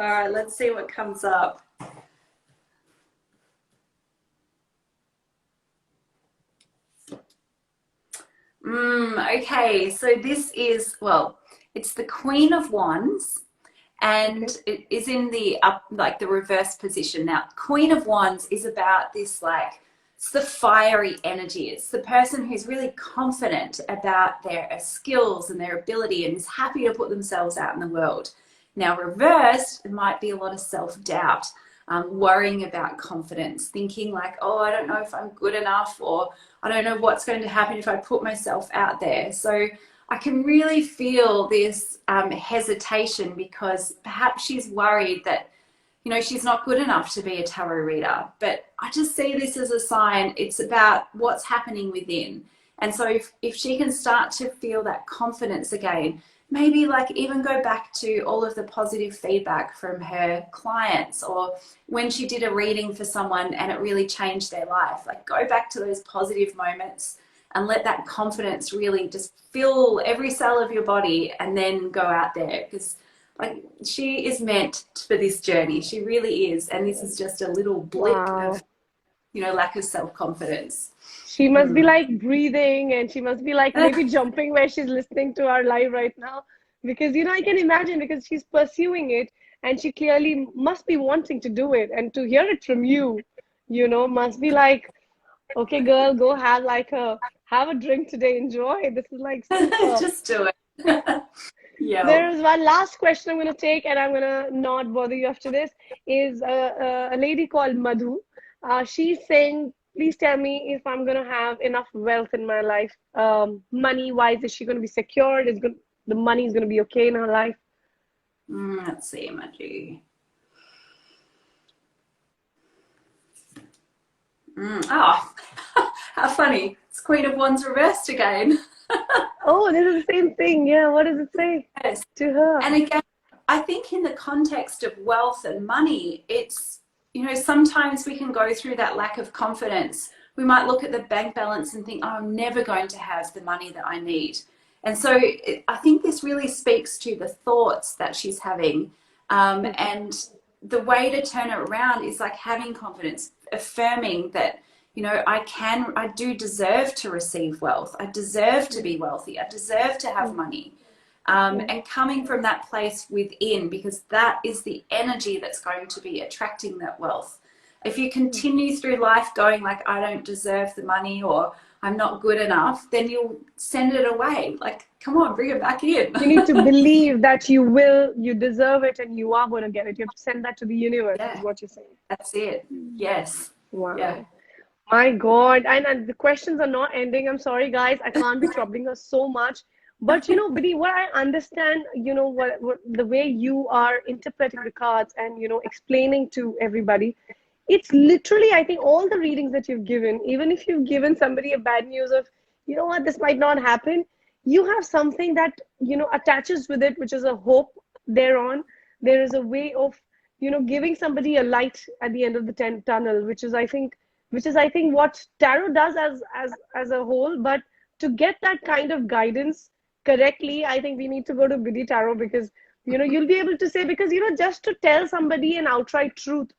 All right, let's see what comes up. Okay, so this is, well, it's the Queen of Wands, and it is in the up, like the reverse position. Now, Queen of Wands is about this, like, it's the fiery energy. It's the person who's really confident about their skills and their ability and is happy to put themselves out in the world. Now, reversed, it might be a lot of self-doubt, worrying about confidence, thinking like, oh, I don't know if I'm good enough, or I don't know what's going to happen if I put myself out there. So I can really feel this hesitation, because perhaps she's worried that, you know, she's not good enough to be a tarot reader. But I just see this as a sign. It's about what's happening within. And so if she can start to feel that confidence again, maybe like even go back to all of the positive feedback from her clients, or when she did a reading for someone and it really changed their life, like go back to those positive moments and let that confidence really just fill every cell of your body, and then go out there, because like she is meant for this journey. She really is. And this is just a little blip of, you know, lack of self-confidence. She must be like breathing, and she must be like maybe jumping where she's listening to our live right now, because, you know, I can imagine, because she's pursuing it and she clearly must be wanting to do it. And to hear it from you, you know, must be like, okay, girl, go have like have a drink today. Enjoy. This is like super. Just do it. Yeah. There's one last question I'm going to take, and I'm going to not bother you after this, is a lady called Madhu. She's saying, please tell me if I'm going to have enough wealth in my life. Money-wise, is she going to be secured? The money is going to be okay in her life? Let's see, Madhu. Oh, how funny. It's Queen of Wands reversed again. Oh, this is the same thing. Yeah, what does it say to her? And again, I think in the context of wealth and money, it's, you know, sometimes we can go through that lack of confidence. We might look at the bank balance and think, oh, I'm never going to have the money that I need. And so I think this really speaks to the thoughts that she's having. And the way to turn it around is like having confidence, affirming that, you know, I do deserve to receive wealth. I deserve to be wealthy. I deserve to have money. And coming from that place within, because that is the energy that's going to be attracting that wealth. If you continue through life going like, I don't deserve the money, or I'm not good enough, then you'll send it away. Like, come on, bring it back in. You need to believe that you deserve it, and you are going to get it. You have to send that to the universe, is what you're saying. That's it. Yes. Wow. Yeah. My God. And the questions are not ending. I'm sorry, guys. I can't be troubling us so much. But, you know, Biddy, what I understand, you know, what the way you are interpreting the cards and, you know, explaining to everybody, it's literally, I think, all the readings that you've given, even if you've given somebody a bad news of, you know what, this might not happen, you have something that, you know, attaches with it, which is a hope thereon. There is a way of, you know, giving somebody a light at the end of the tunnel, which is I think what tarot does as a whole. But to get that kind of guidance correctly, I think we need to go to Biddy Tarot, because, you know, you'll be able to say, because, you know, just to tell somebody an outright truth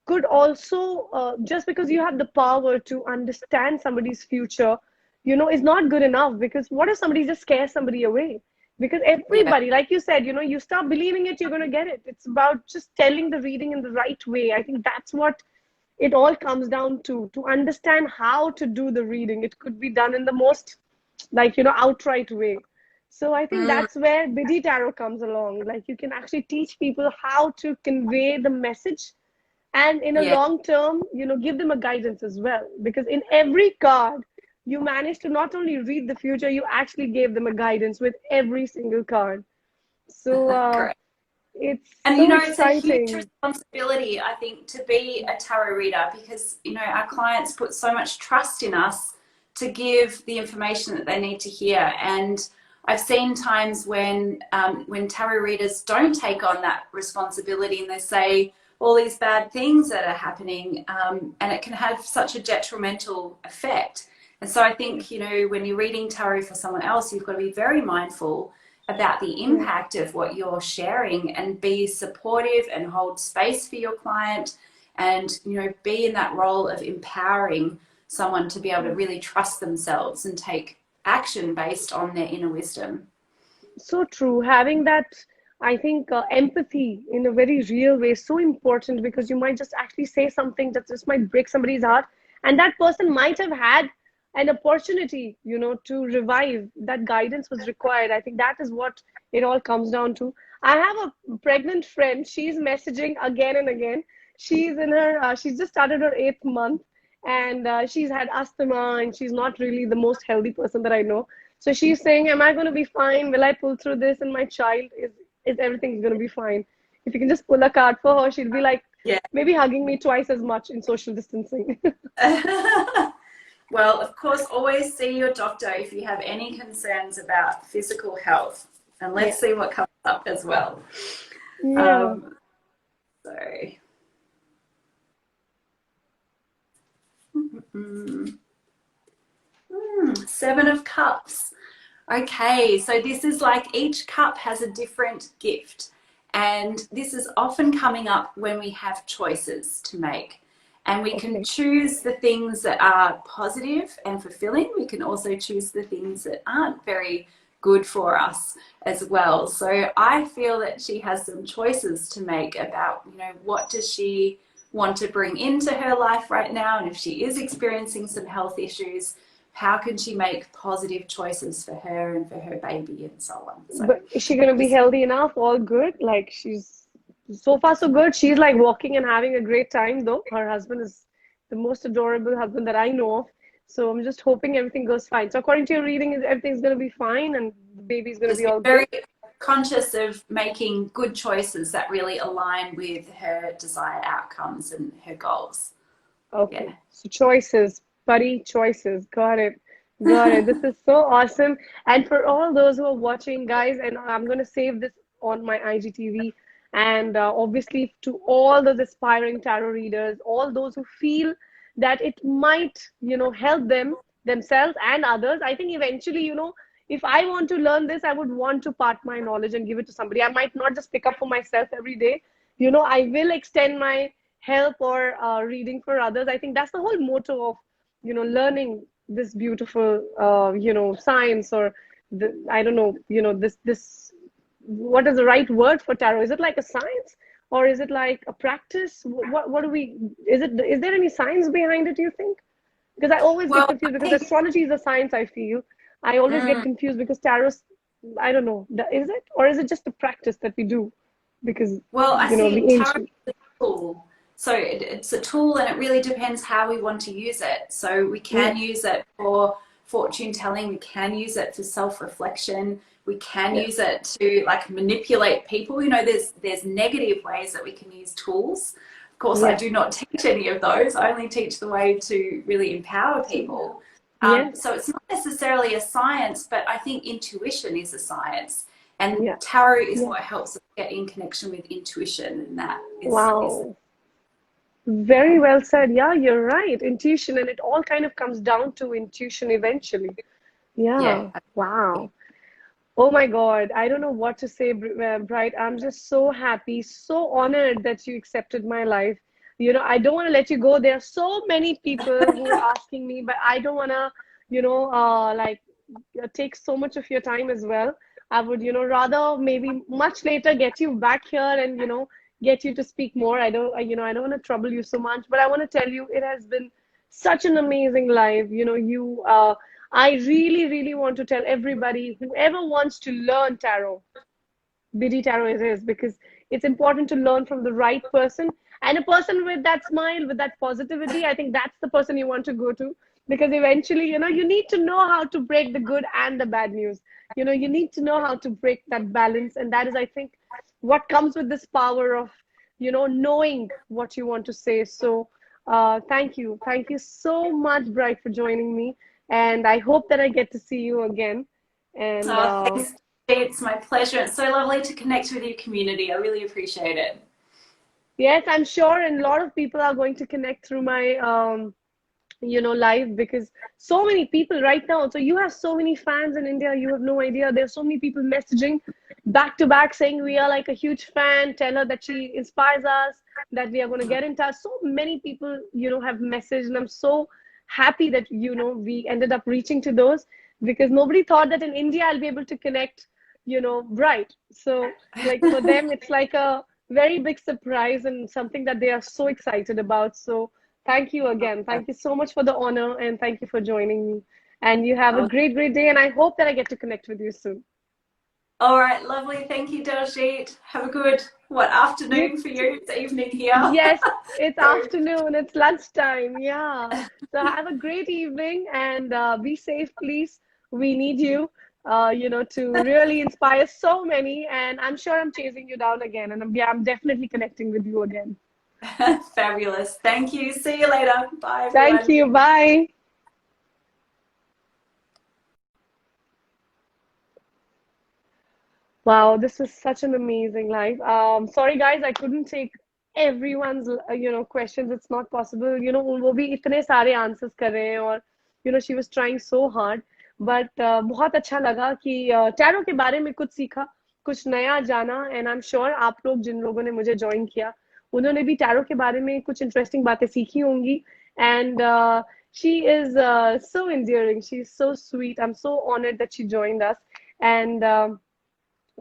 could also, just because you have the power to understand somebody's future, you know, is not good enough. Because what if somebody just scares somebody away? Because everybody, like you said, you know, you start believing it, you're going to get it. It's about just telling the reading in the right way. I think that's what it all comes down to understand how to do the reading. It could be done in the most, like, you know, outright way. So I think that's where Biddy Tarot comes along. Like, you can actually teach people how to convey the message, and in a long term, you know, give them a guidance as well. Because in every card, you managed to not only read the future, you actually gave them a guidance with every single card. So it's and so you know, exciting. it's a huge responsibility, I think, to be a tarot reader, because, you know, our clients put so much trust in us to give the information that they need to hear. And I've seen times when tarot readers don't take on that responsibility, and they say all these bad things that are happening, and it can have such a detrimental effect. And so I think, you know, when you're reading tarot for someone else, you've got to be very mindful about the impact of what you're sharing, and be supportive and hold space for your client, and, you know, be in that role of empowering someone to be able to really trust themselves and take action based on their inner wisdom. So true. Having that, I think, empathy in a very real way is so important, because you might just actually say something that just might break somebody's heart, and that person might have had an opportunity, you know, to revive. That guidance was required. I think that is what it all comes down to. I have a pregnant friend. She's messaging again and again. She's in her, she's just started her 8th month, and she's had asthma, and she's not really the most healthy person that I know. So she's saying, am I going to be fine? Will I pull through this? And my child is everything's going to be fine. If you can just pull a card for her, she'll be like, Yeah. maybe hugging me twice as much in social distancing. Well, of course, always see your doctor if you have any concerns about physical health. And let's see what comes up as well. Yeah. So. Seven of Cups. Okay, so this is like each cup has a different gift. And this is often coming up when we have choices to make. And we can choose the things that are positive and fulfilling. We can also choose the things that aren't very good for us as well. So I feel that she has some choices to make about, you know, what does she want to bring into her life right now? And if she is experiencing some health issues, how can she make positive choices for her and for her baby and so on? So, but is she going to be healthy enough? All good? Like, she's so far so good. She's like walking and having a great time, though. Her husband is the most adorable husband that I know of. So I'm just hoping everything goes fine. So according to your reading, everything's going to be fine, and the baby's going to just be be all very good. conscious of making good choices that really align with her desired outcomes and her goals. Okay. Yeah. So choices, buddy, choices. Got it. Got it. This is so awesome. And for all those who are watching, guys, and I'm going to save this on my IGTV. And obviously, to all those aspiring tarot readers, all those who feel that it might, you know, help them, themselves and others. I think eventually, you know, if I want to learn this, I would want to part my knowledge and give it to somebody. I might not just pick up for myself every day. You know, I will extend my help or reading for others. I think that's the whole motto of, you know, learning this beautiful, you know, science, or I don't know, you know, this, what is the right word for tarot? Is it like a science, or is it like a practice? What do we, is there any science behind it, do you think? Because I always get Well, confused, I because think, astrology is a science, I feel. I always get confused because tarot, I don't know, is it, or is it just a practice that we do? Because, well, I you know, the see tarot ancient. is a tool. So it's a tool, and it really depends how we want to use it. So we Yeah, can use it for fortune telling, we can use it for self-reflection, we can yeah, use it to like manipulate people. You know, there's negative ways that we can use tools. Of course, I yeah, do not teach any of those. I only teach the way to really empower people. yeah, So it's not necessarily a science, but I think intuition is a science. And yeah. tarot is what helps us get in connection with intuition, and that is Wow. Very well said. Yeah, you're right. Intuition, and it all kind of comes down to intuition eventually. yeah. Yeah. Wow. Oh my God. I don't know what to say, Bright. I'm just so happy, so honored that you accepted my life. You know, I don't want to let you go. There are so many people who are asking me, but I don't want to, you know, like take so much of your time as well. I would, you know, rather maybe much later get you back here and, you know, get you to speak more. I don't, you know, I don't want to trouble you so much, but I want to tell you it has been such an amazing life. You know, I really, really want to tell everybody, whoever wants to learn tarot, Biddy Tarot it is, because it's important to learn from the right person, and a person with that smile, with that positivity. I think that's the person you want to go to, because eventually, you know, you need to know how to break the good and the bad news. You know, you need to know how to break that balance, and that is, I think, what comes with this power of, you know, knowing what you want to say. So thank you so much, Bright, for joining me, and I hope that I get to see you again. And Thanks. It's my pleasure. It's so lovely to connect with your community. I really appreciate it. yes, I'm sure, and a lot of people are going to connect through my live, because so many people right now. So you have so many fans in India. You have no idea. There's so many people messaging back to back saying we are like a huge fan. Tell her that she inspires us. That we are going to get in touch. So many people, have messaged, and I'm so happy that we ended up reaching to those, because nobody thought that in India I'll be able to connect, right. So like for them, it's like a very big surprise and something that they are so excited about. So thank you again. Thank you so much for the honor, and thank you for joining me. And you have a great, great day. And I hope that I get to connect with you soon. All right, lovely. Thank you, Daljit. Have a good, You, afternoon for you? It's evening here. yes, it's So, afternoon. It's lunchtime. Yeah. So have a great evening, and be safe, please. We need you, to really inspire so many. And I'm sure I'm chasing you down again. And I'm definitely connecting with you again. fabulous. Thank you. See you later. Bye, Thank everyone. you. Bye. Wow, this was such an amazing live. Sorry guys, I couldn't take everyone's questions. It's not possible. वो भी इतने सारे answers कर रहे हैं, और she was trying so hard. But बहुत अच्छा लगा कि टैरो के बारे में कुछ सीखा, कुछ नया जाना. And I'm sure आप लोग जिन लोगों ने मुझे join किया, उन्होंने भी टैरो के बारे में कुछ interesting बातें सीखी होंगी. And she is so endearing. She's so sweet. I'm so honored that she joined us. And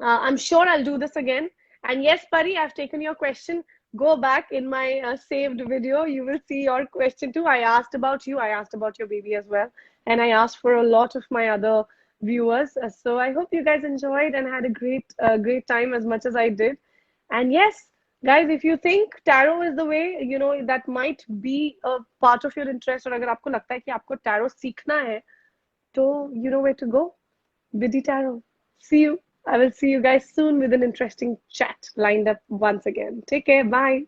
I'm sure I'll do this again. And yes, Pari, I've taken your question. Go back in my saved video. You will see your question too. I asked about you. I asked about your baby as well. And I asked for a lot of my other viewers. So I hope you guys enjoyed and had a great time as much as I did. And yes, guys, if you think tarot is the way, that might be a part of your interest, or अगर आपको लगता है कि आपको tarot सीखना है, तो you know where to go. Biddy Tarot. See you. I will see you guys soon with an interesting chat lined up once again. Take care. Bye.